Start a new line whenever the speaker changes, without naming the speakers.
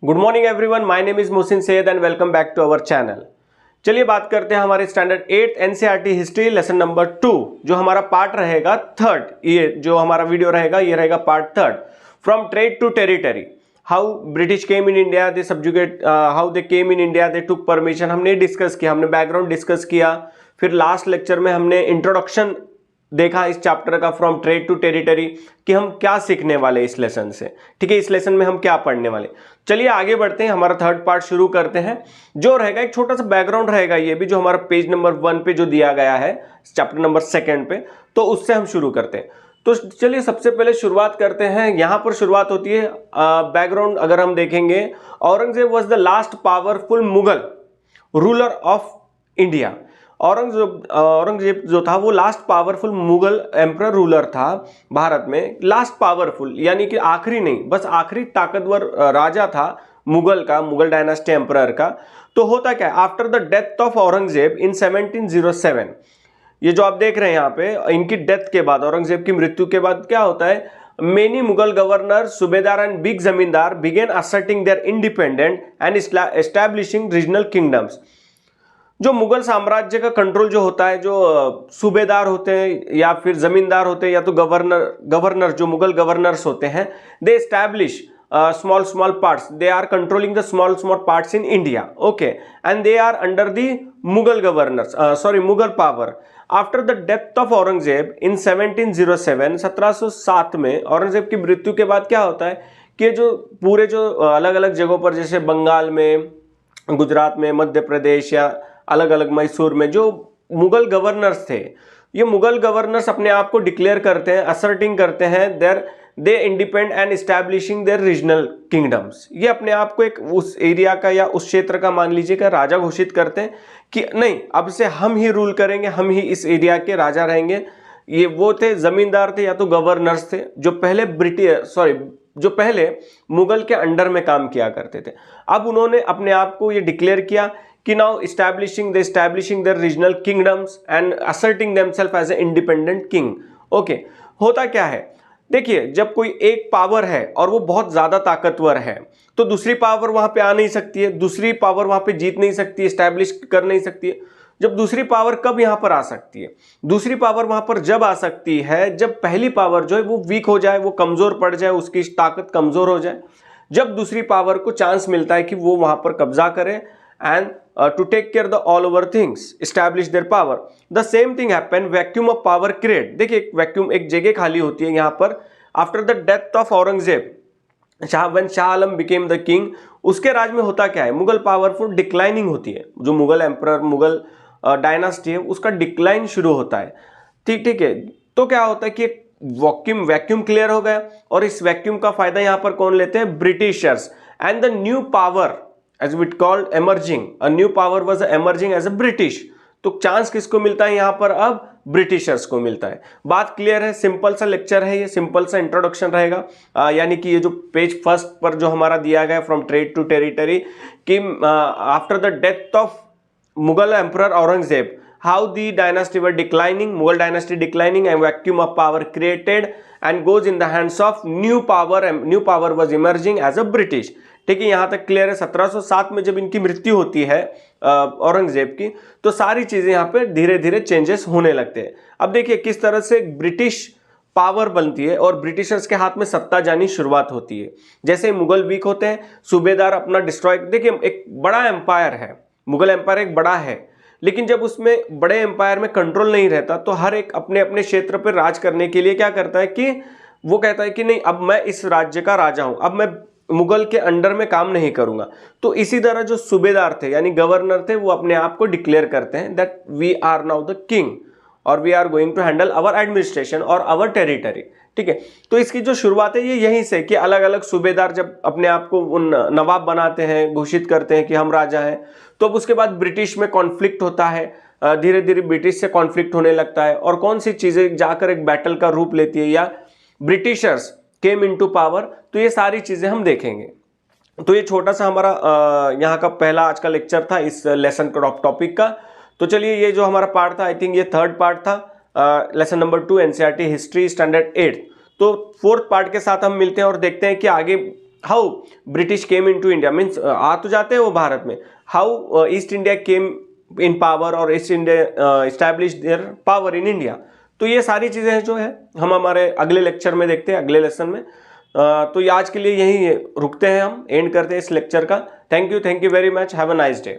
Good morning everyone, my name is Mohsin Syed and welcome back to our channel. चलिए बात करते हैं हमारे standard 8 NCERT history lesson number 2, जो हमारा पार्ट रहेगा थर्ड। ये जो हमारा वीडियो रहेगा ये रहेगा part third, from trade to territory, how British came in India, they subjugate, how they came in India, they took permission. हमने डिस्कस किया, हमने बैकग्राउंड डिस्कस किया। फिर लास्ट लेक्चर में हमने इंट्रोडक्शन देखा इस चैप्टर का, फ्रॉम ट्रेड टू टेरिटरी, कि हम क्या सीखने वाले इस लेसन से। ठीक है, इस लेसन में हम क्या पढ़ने वाले। चलिए आगे बढ़ते हैं, हमारा थर्ड पार्ट शुरू करते हैं। जो रहेगा एक छोटा सा बैकग्राउंड रहेगा, ये भी जो हमारा पेज नंबर 1 पे जो दिया गया है चैप्टर नंबर 2 पे, तो उससे हम शुरू करते हैं। तो चलिए सबसे पहले शुरुआत करते हैं। यहां पर शुरुआत होती है बैकग्राउंड अगर हम देखेंगे, Aurangzeb was the last powerful Mughal ruler of India. Aurangzeb जो था वो last powerful Mughal emperor ruler था भारत में। लास्ट पावरफुल यानी कि आखिरी नहीं, बस आखिरी ताकतवर राजा था मुगल का, मुगल डायनास्टी एम्परर का। तो होता क्या है, after the death of Aurangzeb in 1707, ये जो आप देख रहे हैं यहाँ पे, इनकी डेथ के बाद, औरंगजेब की मृत्यु के बाद क्या होता है, many Mughal governor, subedar and big zamindar began asserting their independent and establishing regional kingdoms. जो मुगल साम्राज्य का कंट्रोल जो होता है, जो सूबेदार होते हैं या फिर जमींदार होते हैं या तो गवर्नर जो मुगल गवर्नर्स होते हैं, दे establish small parts, they are controlling the small parts in India, okay, and they are under the Mughal governors, Mughal power. After the death of Aurangzeb in 1707, 1707 में औरंगजेब की मृत्यु के बाद क्या होता है कि जो पूरे जो अलग अलग जगहों पर, जैसे बंगाल में, गुजरात में, मध्य प्रदेश या अलग अलग मैसूर में जो मुगल गवर्नर्स थे, ये मुगल गवर्नर्स अपने आप को डिक्लेयर करते हैं, असर्टिंग करते हैं they independ and establishing their regional kingdoms. ये अपने आप को एक उस एरिया का या उस क्षेत्र का मान लीजिए का राजा घोषित करते हैं कि नहीं, अब से हम ही रूल करेंगे, हम ही इस एरिया के राजा रहेंगे। ये वो थे, जमींदार थे या तो गवर्नर्स थे, जो पहले मुगल के अंडर में काम किया करते थे। अब उन्होंने अपने आप को ये डिक्लेयर किया कि now establishing their regional kingdoms and asserting themselves as a independent king. Okay, होता क्या है, देखिए जब कोई एक पावर है और वो बहुत ज्यादा ताकतवर है, तो दूसरी पावर वहां पे आ नहीं सकती है, दूसरी पावर वहां पे जीत नहीं सकती, एस्टैब्लिश कर नहीं सकती है। जब दूसरी पावर कब यहां पर आ सकती है, दूसरी पावर वहां पर जब आ सकती है जब पहली पावर जो है वो वीक हो जाए, वो कमजोर पड़ जाए, उसकी ताकत कमजोर हो जाए। जब दूसरी पावर को चांस मिलता है कि वो वहां पर कब्जा करे and to take care the all over things, establish their power. The same thing happen, vacuum of power create। देखिए एक वैक्यूम, एक जगह खाली होती है यहाँ पर। After the death of Aurangzeb, when Shah Alam became the king, उसके राज में होता क्या है, मुगल पावरफुल डिक्लाइनिंग होती है। जो मुगल एम्परर, मुगल डायनास्टी है, उसका डिक्लाइन शुरू होता है। ठीक है, तो क्या होता है कि एक वैक्यूम क्लियर हो गया, और इस वैक्यूम का फायदा यहाँ पर कौन लेते हैं, Britishers. And the new power as we called emerging, a new power was emerging as a British। तो चांस किसको मिलता है यहाँ पर, अब ब्रिटिशर्स को मिलता है। बात क्लियर है, सिंपल सा लेक्चर है ये, सिंपल सा इंट्रोडक्शन रहेगा। यानी कि ये जो पेज फर्स्ट पर जो हमारा दिया गया फ्रॉम ट्रेड टू टेरिटरी, कि after the death of Mughal emperor Aurangzeb, how the dynasty were declining, Mughal dynasty declining, and vacuum of power created and goes in the hands of new power, and new power was emerging as a British। ठीक है, यहां तक clear है। 1707 में जब इनकी मृत्यु होती है औरंगजेब की, तो सारी चीजें यहाँ पे धीरे धीरे चेंजेस होने लगते हैं। अब देखिए किस तरह से ब्रिटिश पावर बनती है और ब्रिटिशर्स के हाथ में सत्ता जानी शुरुआत होती है। जैसे मुगल वीक होते हैं, सूबेदार अपना डिस्ट्रॉय, देखिए एक बड़ा एम्पायर है, मुगल एम्पायर एक बड़ा है, लेकिन जब उसमें बड़े एम्पायर में कंट्रोल नहीं रहता, तो हर एक अपने अपने क्षेत्र पर राज करने के लिए क्या करता है कि वो कहता है कि नहीं, अब मैं इस राज्य का राजा हूं, अब मैं मुगल के अंडर में काम नहीं करूंगा। तो इसी तरह जो सूबेदार थे यानी गवर्नर थे, वो अपने आप को डिक्लेयर करते हैं that we are now the king और we are going to handle our administration और अवर टेरिटरी। ठीक है, तो इसकी जो शुरुआत है ये यहीं से, कि अलग अलग सूबेदार जब अपने आप को उन नवाब बनाते हैं, घोषित करते हैं कि हम राजा हैं, तो अब उसके बाद ब्रिटिश में कॉन्फ्लिक्ट होता है, धीरे धीरे ब्रिटिश से कॉन्फ्लिक्ट होने लगता है, और कौन सी चीजें जाकर एक बैटल का रूप लेती है, या ब्रिटिशर्स केम इनटू पावर। तो ये सारी चीजें हम देखेंगे। तो ये छोटा सा हमारा यहाँ का पहला आज का लेक्चर था इस लेसन टॉपिक का। तो चलिए ये जो हमारा पार्ट था, आई थिंक ये थर्ड पार्ट था, lesson number 2 NCERT history standard 8। तो फोर्थ पार्ट के साथ हम मिलते हैं और देखते हैं कि आगे how British came into India, means आ तो जाते हैं वो भारत में, how East India came in power और East India establish their power in India. तो ये सारी चीज़ें जो है हम हमारे अगले लेक्चर में देखते हैं, अगले लेसन में। तो ये आज के लिए यहीं रुकते हैं, हम एंड करते हैं इस लेक्चर का। Thank you very much, have a nice day.